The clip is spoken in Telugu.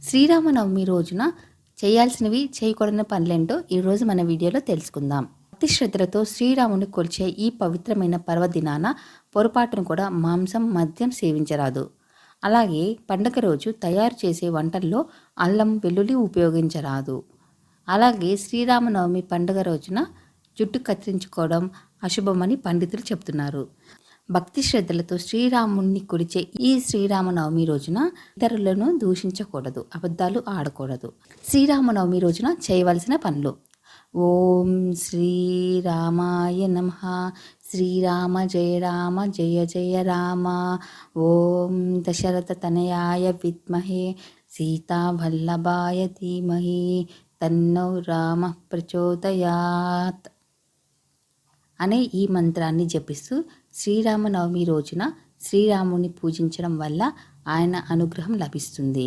శ్రీరామనవమి రోజున చేయాల్సినవి చేయకూడని పనులేంటో ఈరోజు మన వీడియోలో తెలుసుకుందాం. భక్తి శ్రద్ధలతో శ్రీరాముని కొలిచే ఈ పవిత్రమైన పర్వదినాన పొరపాటును కూడా మాంసం మద్యం సేవించరాదు. అలాగే పండగ రోజు తయారు చేసే వంటల్లో అల్లం వెల్లుల్లి ఉపయోగించరాదు. అలాగే శ్రీరామనవమి పండుగ రోజున జుట్టు కత్తిరించుకోవడం అశుభమని పండితులు చెప్తున్నారు. భక్తి శ్రద్ధలతో శ్రీరాముణ్ణి కొలిచే ఈ శ్రీరామనవమి రోజున ఇతరులను దూషించకూడదు, అబద్ధాలు ఆడకూడదు. శ్రీరామనవమి రోజున చేయవలసిన పనులు: ఓం శ్రీరామాయ నమః. శ్రీరామ జయ రామ జయ జయ రామ. ఓం దశరథ తనయాయ విద్మహే సీతావల్లభాయ ధీమహి తన్నో రామ ప్రచోదయాత్ అనే ఈ మంత్రాన్ని జపిస్తూ శ్రీరామనవమి రోజున శ్రీరాముని పూజించడం వల్ల ఆయన అనుగ్రహం లభిస్తుంది.